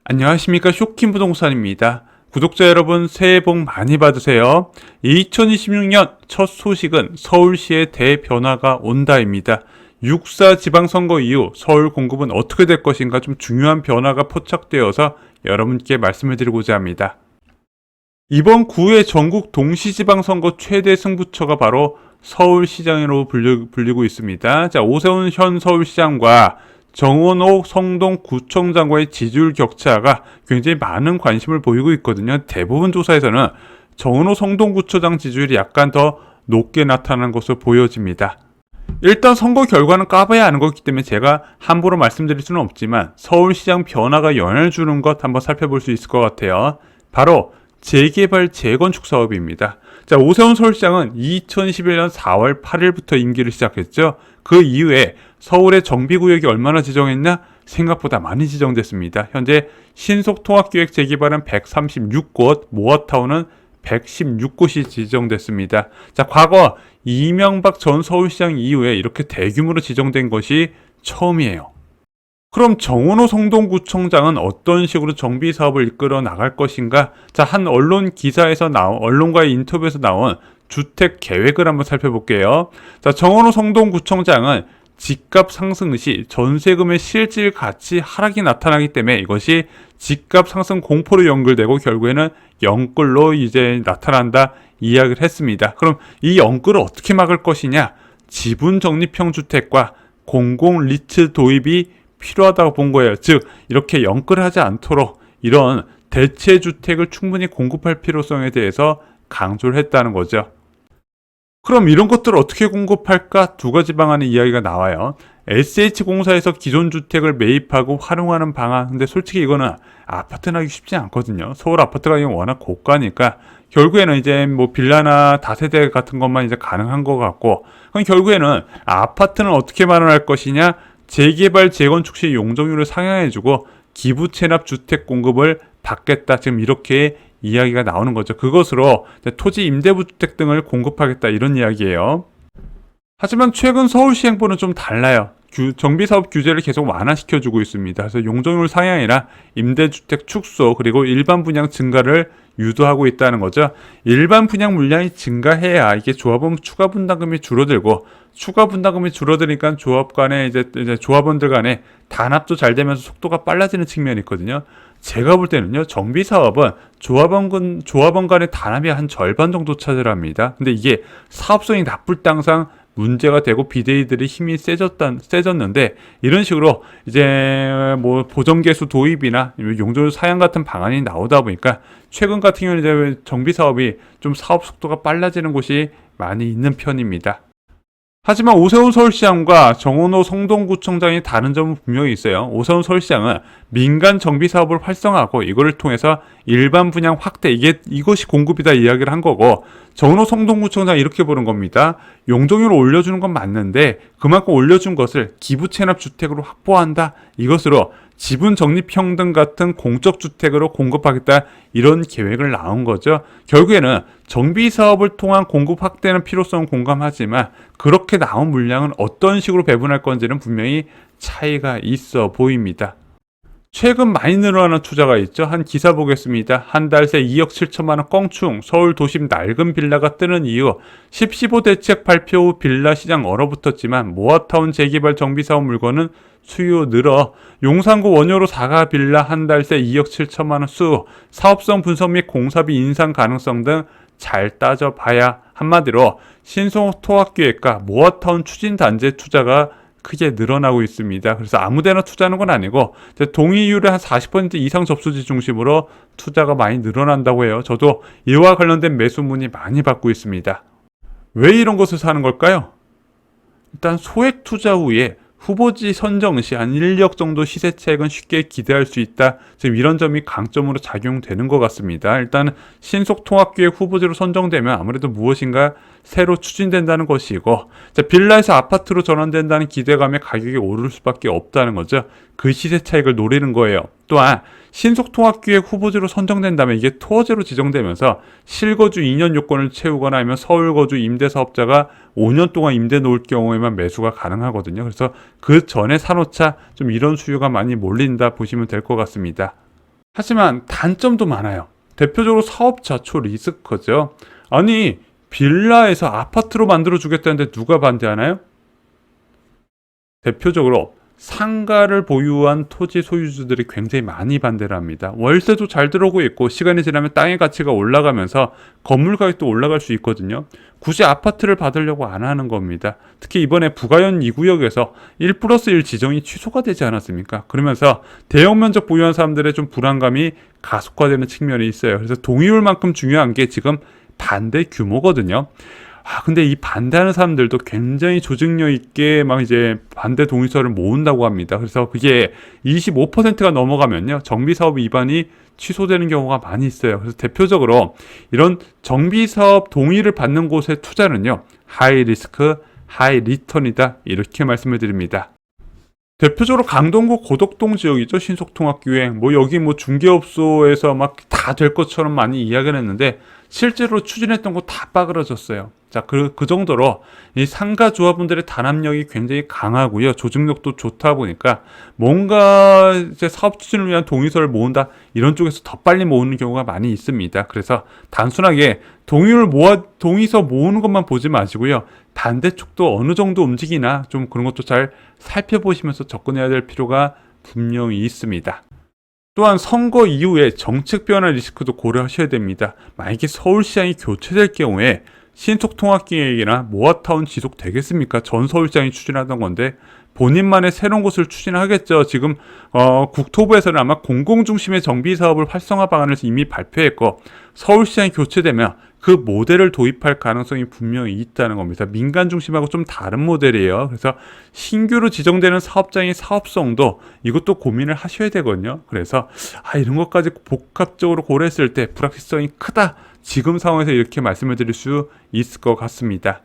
안녕하십니까. 쇼킹 부동산입니다. 구독자 여러분, 새해 복 많이 받으세요. 2026년 첫 소식은 서울시의 대변화가 온다입니다. 6.4 지방선거 이후 서울 공급은 어떻게 될 것인가 좀 중요한 변화가 포착되어서 여러분께 말씀을 드리고자 합니다. 이번 9회 전국 동시지방선거 최대 승부처가 바로 서울시장으로 불리고 있습니다. 자, 오세훈 현 서울시장과 정원호 성동구청장과의 지지율 격차가 굉장히 많은 관심을 보이고 있거든요. 대부분 조사에서는 정원호 성동구청장 지지율이 약간 더 높게 나타나는 것으로 보여집니다. 일단 선거 결과는 까봐야 아는 거기 때문에 제가 함부로 말씀드릴 수는 없지만 서울시장 변화가 영향을 주는 것 한번 살펴볼 수 있을 것 같아요. 바로 재개발 재건축 사업입니다. 자, 오세훈 서울시장은 2011년 4월 8일부터 임기를 시작했죠. 그 이후에 서울의 정비구역이 얼마나 지정했나? 생각보다 많이 지정됐습니다. 현재 신속통합기획 재개발은 136곳, 모아타운은 116곳이 지정됐습니다. 자, 과거 이명박 전 서울시장 이후에 이렇게 대규모로 지정된 것이 처음이에요. 그럼 정원호 성동구청장은 어떤 식으로 정비 사업을 이끌어 나갈 것인가? 자, 한 언론 기사에서 언론과의 인터뷰에서 나온 주택 계획을 한번 살펴볼게요. 자, 정원호 성동구청장은 집값 상승 시 전세금의 실질 가치 하락이 나타나기 때문에 이것이 집값 상승 공포로 연결되고 결국에는 영끌로 이제 나타난다 이야기를 했습니다. 그럼 이 영끌을 어떻게 막을 것이냐? 지분 적립형 주택과 공공 리츠 도입이 필요하다고 본 거예요. 즉 이렇게 영끌하지 않도록 이런 대체 주택을 충분히 공급할 필요성에 대해서 강조를 했다는 거죠. 그럼 이런 것들을 어떻게 공급할까? 두 가지 방안의 이야기가 나와요. SH공사에서 기존 주택을 매입하고 활용하는 방안. 근데 솔직히 이거는 아파트는 하기 쉽지 않거든요. 서울 아파트 가격이 워낙 고가니까 결국에는 이제 뭐 빌라나 다세대 같은 것만 이제 가능한 것 같고, 그럼 결국에는 아파트는 어떻게 마련할 것이냐? 재개발 재건축 시 용적률을 상향해주고 기부 체납 주택 공급을 받겠다. 지금 이렇게 이야기가 나오는 거죠. 그것으로 토지 임대부주택 등을 공급하겠다 이런 이야기예요. 하지만 최근 서울시행부는 좀 달라요. 정비사업 규제를 계속 완화시켜주고 있습니다. 그래서 용적률 상향이나 임대주택 축소 그리고 일반 분양 증가를 유도하고 있다는 거죠. 일반 분양 물량이 증가해야 이게 조합원 추가 분담금이 줄어들고 추가 분담금이 줄어드니까 조합 간에 이제 조합원들 간에 단합도 잘 되면서 속도가 빨라지는 측면이 있거든요. 제가 볼 때는요, 정비 사업은 조합원 간의 단합이 한 절반 정도 차지합니다. 근데 이게 사업성이 나쁠 당상 문제가 되고 비대위들의 힘이 세졌는데 이런 식으로 이제 뭐 보정개수 도입이나 용적률 사양 같은 방안이 나오다 보니까 최근 같은 경우는 이제 정비 사업이 좀 사업 속도가 빨라지는 곳이 많이 있는 편입니다. 하지만 오세훈 서울시장과 정원호 성동구청장이 다른 점은 분명히 있어요. 오세훈 서울시장은 민간 정비 사업을 활성화하고 이거를 통해서 일반 분양 확대 이것이 공급이다 이야기를 한 거고, 정원호 성동구청장 이렇게 보는 겁니다. 용적률을 올려주는 건 맞는데 그만큼 올려준 것을 기부 체납 주택으로 확보한다. 이것으로 지분 적립평등 같은 공적 주택으로 공급하겠다 이런 계획을 나온 거죠. 결국에는 정비 사업을 통한 공급 확대는 필요성은 공감하지만 그렇게 나온 물량은 어떤 식으로 배분할 건지는 분명히 차이가 있어 보입니다. 최근 많이 늘어나는 투자가 있죠. 한 기사 보겠습니다. 한 달 새 2억 7천만 원 껑충 서울 도심 낡은 빌라가 뜨는 이유 10.15 대책 발표 후 빌라 시장 얼어붙었지만 모아타운 재개발 정비사업 물건은 수요 늘어 용산구 원효로 사가 빌라 한 달 새 2억 7천만 원 수 사업성 분석 및 공사비 인상 가능성 등 잘 따져봐야 한마디로 신속통합기획과 모아타운 추진단지 투자가 크게 늘어나고 있습니다. 그래서 아무데나 투자하는 건 아니고 동의율의 한 40% 이상 접수지 중심으로 투자가 많이 늘어난다고 해요. 저도 이와 관련된 매수 문의 많이 받고 있습니다. 왜 이런 것을 사는 걸까요? 일단 소액 투자 후에 후보지 선정 시 한 1억 정도 시세 차익은 쉽게 기대할 수 있다. 지금 이런 점이 강점으로 작용되는 것 같습니다. 일단 신속통합기획 후보지로 선정되면 아무래도 무엇인가 새로 추진된다는 것이고, 빌라에서 아파트로 전환된다는 기대감에 가격이 오를 수밖에 없다는 거죠. 그 시세 차익을 노리는 거예요. 또한 신속통합기획 후보지로 선정된다면 이게 토어제로 지정되면서 실거주 2년 요건을 채우거나 아니면 서울거주 임대사업자가 5년 동안 임대 놓을 경우에만 매수가 가능하거든요. 그래서 그 전에 사놓자 좀 이런 수요가 많이 몰린다 보시면 될 것 같습니다. 하지만 단점도 많아요. 대표적으로 사업자 초리스크죠. 아니, 빌라에서 아파트로 만들어 주겠다는데 누가 반대하나요? 대표적으로 상가를 보유한 토지 소유주들이 굉장히 많이 반대를 합니다. 월세도 잘 들어오고 있고 시간이 지나면 땅의 가치가 올라가면서 건물 가격도 올라갈 수 있거든요. 굳이 아파트를 받으려고 안 하는 겁니다. 특히 이번에 부가현 2구역에서 1+1 지정이 취소가 되지 않았습니까? 그러면서 대형 면적 보유한 사람들의 좀 불안감이 가속화되는 측면이 있어요. 그래서 동의율만큼 중요한 게 지금 반대 규모거든요. 근데 이 반대하는 사람들도 굉장히 조직력 있게 막 이제 반대 동의서를 모은다고 합니다. 그래서 그게 25%가 넘어가면요, 정비사업 위반이 취소되는 경우가 많이 있어요. 그래서 대표적으로 이런 정비사업 동의를 받는 곳의 투자는요, 하이 리스크, 하이 리턴이다. 이렇게 말씀을 드립니다. 대표적으로 강동구 고덕동 지역이죠. 신속통합기획. 여기 중개업소에서 막 다 될 것처럼 많이 이야기를 했는데 실제로 추진했던 거 다 빠그러졌어요. 자, 그 정도로 이 상가 조합원들의 단합력이 굉장히 강하고요. 조직력도 좋다 보니까 뭔가 이제 사업 추진을 위한 동의서를 모은다, 이런 쪽에서 더 빨리 모으는 경우가 많이 있습니다. 그래서 단순하게 동의서 모으는 것만 보지 마시고요. 반대쪽도 어느 정도 움직이나 좀 그런 것도 잘 살펴보시면서 접근해야 될 필요가 분명히 있습니다. 또한 선거 이후에 정책 변화 리스크도 고려하셔야 됩니다. 만약에 서울시장이 교체될 경우에 신속통합기획이나 모아타운 지속되겠습니까? 전 서울시장이 추진하던 건데 본인만의 새로운 곳을 추진하겠죠. 지금 국토부에서는 아마 공공중심의 정비사업을 활성화 방안을 이미 발표했고, 서울시장이 교체되면 그 모델을 도입할 가능성이 분명히 있다는 겁니다. 민간 중심하고 좀 다른 모델이에요. 그래서 신규로 지정되는 사업장의 사업성도 이것도 고민을 하셔야 되거든요. 그래서 이런 것까지 복합적으로 고려했을 때 불확실성이 크다, 지금 상황에서 이렇게 말씀을 드릴 수 있을 것 같습니다.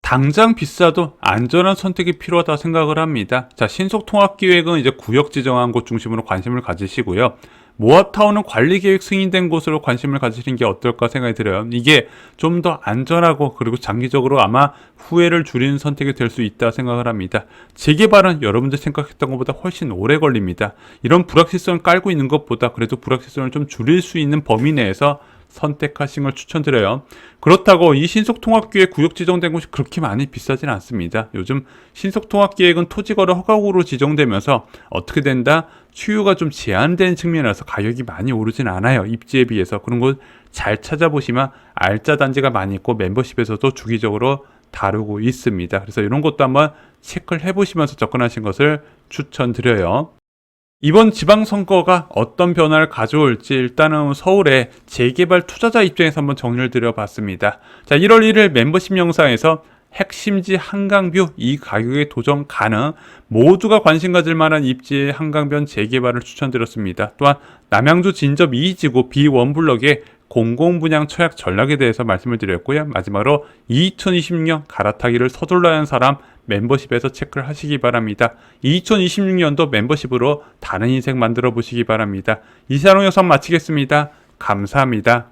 당장 비싸도 안전한 선택이 필요하다 생각을 합니다. 자, 신속통합기획은 이제 구역 지정한 곳 중심으로 관심을 가지시고요. 모아타운은 관리계획 승인된 곳으로 관심을 가지시는 게 어떨까 생각이 들어요. 이게 좀 더 안전하고 그리고 장기적으로 아마 후회를 줄이는 선택이 될 수 있다 생각을 합니다. 재개발은 여러분들 생각했던 것보다 훨씬 오래 걸립니다. 이런 불확실성을 깔고 있는 것보다 그래도 불확실성을 좀 줄일 수 있는 범위 내에서 선택하신 걸 추천드려요. 그렇다고 이 신속통합기획 구역 지정된 곳이 그렇게 많이 비싸진 않습니다. 요즘 신속통합기획은 토지거래 허가구로 지정되면서 어떻게 된다? 수요가 좀 제한된 측면이라서 가격이 많이 오르진 않아요. 입지에 비해서. 그런 곳 잘 찾아보시면 알짜 단지가 많이 있고 멤버십에서도 주기적으로 다루고 있습니다. 그래서 이런 것도 한번 체크를 해보시면서 접근하신 것을 추천드려요. 이번 지방선거가 어떤 변화를 가져올지 일단은 서울의 재개발 투자자 입장에서 한번 정리를 드려봤습니다. 자, 1월 1일 멤버십 영상에서 핵심지 한강뷰 이 가격에 도전 가능, 모두가 관심 가질 만한 입지의 한강변 재개발을 추천드렸습니다. 또한 남양주 진접 2지구 B1블럭의 공공분양 처약 전략에 대해서 말씀을 드렸고요. 마지막으로 2026년 갈아타기를 서둘러야 하는 사람 멤버십에서 체크를 하시기 바랍니다. 2026년도 멤버십으로 다른 인생 만들어 보시기 바랍니다. 이상으로 영상 마치겠습니다. 감사합니다.